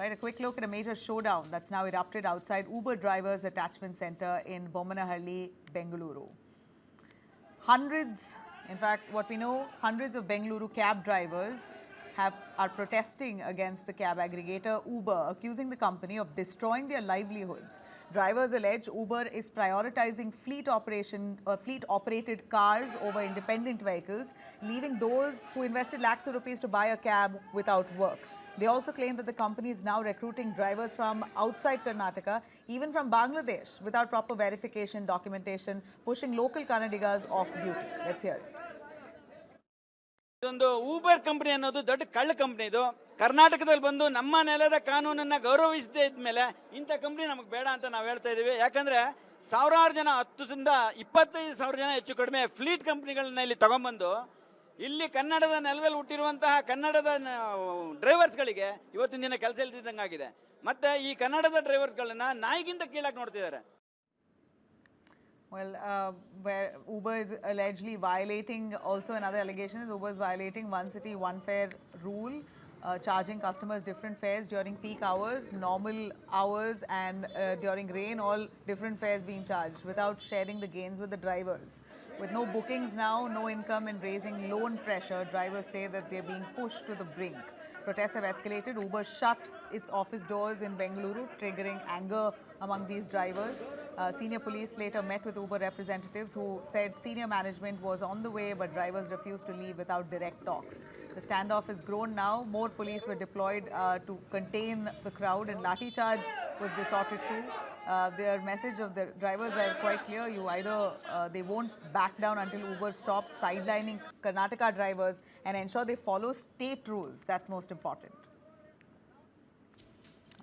Right, a quick look at a major showdown that's now erupted outside Uber drivers' attachment center in Bommanahalli, Bengaluru. Hundreds, in fact, what we know, hundreds of Bengaluru cab drivers are protesting against the cab aggregator Uber, accusing the company of destroying their livelihoods. Drivers allege Uber is prioritizing fleet-operated cars over independent vehicles, leaving those who invested lakhs of rupees to buy a cab without work. They also claim that the company is now recruiting drivers from outside Karnataka, even from Bangladesh, without proper verification, documentation, pushing local Kannadigas off duty. Let's hear it. ಇದೊಂದು Uber company ಅನ್ನೋದು ದೊಡ್ಡ ಕಳ್ಳ company. ಇದು ಕರ್ನಾಟಕದಲ್ಲಿ ಬಂದು ನಮ್ಮ ನೆಲದ ಕಾನೂನನ್ನ ಗೌರವಿಸದೇ ಇದ್ಮೇಲೆ ಇಂಥ ಕಂಪನಿ ನಮಗೆ ಬೇಡ ಅಂತ ನಾವು ಹೇಳ್ತಾ ಇದೀವಿ. ಯಾಕಂದ್ರೆ ಸಾವಿರಾರು ಜನ 10ರಿಂದ 25,000 ಜನ ಹೆಚ್ಚು ಕಡಿಮೆ ಫ್ಲೀಟ್ ಕಂಪನಿಗಳನ್ನ ಇಲ್ಲಿ ತಗೊಂಡ್ಬಂದು ಇಲ್ಲಿ ಕನ್ನಡದ ನೆಲದಲ್ಲಿ ಹುಟ್ಟಿರುವಂತಹ ಕನ್ನಡದ ಡ್ರೈವರ್ಸ್ಗಳಿಗೆ ಇವತ್ತಿನ ದಿನ ಕೆಲಸ ಇಲ್ದಿದ್ದಂಗಾಗಿದೆ. ಮತ್ತೆ ಈ ಕನ್ನಡದ ಡ್ರೈವರ್ಸ್ಗಳನ್ನ ನಾಯಿಗಿಂತ ಕೀಳಾಗಿ ನೋಡ್ತಿದ್ದಾರೆ. Well, where Uber is allegedly violating, also another allegation is Uber is violating one city, one fare rule, charging customers different fares during peak hours, normal hours and during rain, all different fares being charged without sharing the gains with the drivers. With no bookings now, no income and raising loan pressure, drivers say that they're being pushed to the brink. Protests have escalated. Uber shut its office doors in Bengaluru, triggering anger among these drivers. Senior police later met with Uber representatives who said senior management was on the way, but drivers refused to leave without direct talks. The standoff has grown now. More police were deployed to contain the crowd, and lathi charge was resorted to. Their message of the drivers are quite clear. You either they won't back down until Uber stops sidelining Karnataka drivers and ensure they follow state rules. That's most important.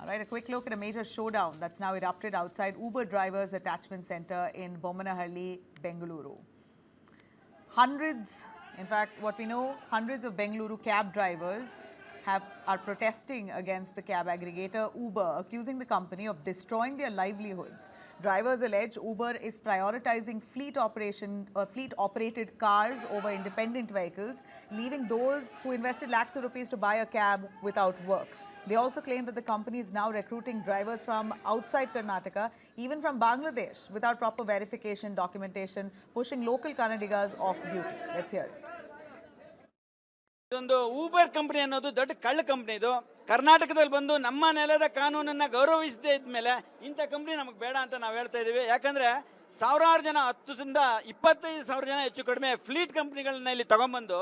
All right, a quick look at a major showdown that's now erupted outside Uber drivers' attachment center in Bommanahalli, Bengaluru. Hundreds, in fact, what we know, hundreds of Bengaluru cab drivers are protesting against the cab aggregator Uber, accusing the company of destroying their livelihoods. Drivers allege Uber is prioritizing fleet-operated cars over independent vehicles, leaving those who invested lakhs of rupees to buy a cab without work. They also claim that the company is now recruiting drivers from outside Karnataka, even from Bangladesh, without proper verification, documentation, pushing local Kannadigas off duty. Let's hear it. ಇದೊಂದು Uber company ಅನ್ನೋದು ದೊಡ್ಡ ಕಳ್ಳ company. ಇದು ಕರ್ನಾಟಕದಲ್ಲಿ ಬಂದು ನಮ್ಮ ನೆಲದ ಕಾನೂನನ್ನ ಗೌರವಿಸದೇ ಇದ್ಮೇಲೆ ಇಂಥ ಕಂಪನಿ ನಮಗೆ ಬೇಡ ಅಂತ ನಾವು ಹೇಳ್ತಾ ಇದೀವಿ. ಯಾಕಂದ್ರೆ ಸಾವಿರಾರು ಜನ 10ರಿಂದ 25,000 ಜನ ಹೆಚ್ಚು ಕಡಿಮೆ ಫ್ಲೀಟ್ ಕಂಪನಿಗಳನ್ನ ಇಲ್ಲಿ ತಗೊಂಡ್ಬಂದು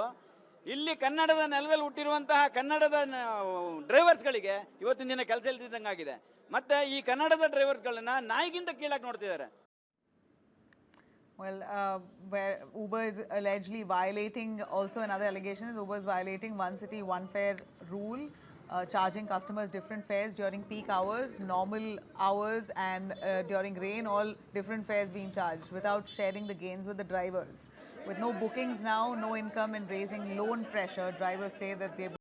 ಇಲ್ಲಿ ಕನ್ನಡದ ನೆಲದಲ್ಲಿ ಹುಟ್ಟಿರುವಂತಹ ಕನ್ನಡದ ಡ್ರೈವರ್ಸ್ಗಳಿಗೆ ಇವತ್ತಿನ ದಿನ ಕೆಲಸ ಇಲ್ದಿದ್ದಂಗಾಗಿದೆ. ಮತ್ತೆ ಈ ಕನ್ನಡದ ಡ್ರೈವರ್ಸ್ಗಳನ್ನ ನಾಯಿಗಿಂತ ಕೀಳಾಗಿ ನೋಡ್ತಿದ್ದಾರೆ. Well, where Uber is allegedly violating, also another allegation is Uber is violating one city, one fare rule, charging customers different fares during peak hours, normal hours and during rain, all different fares being charged without sharing the gains with the drivers. With no bookings now, no income and raising loan pressure, drivers say that they're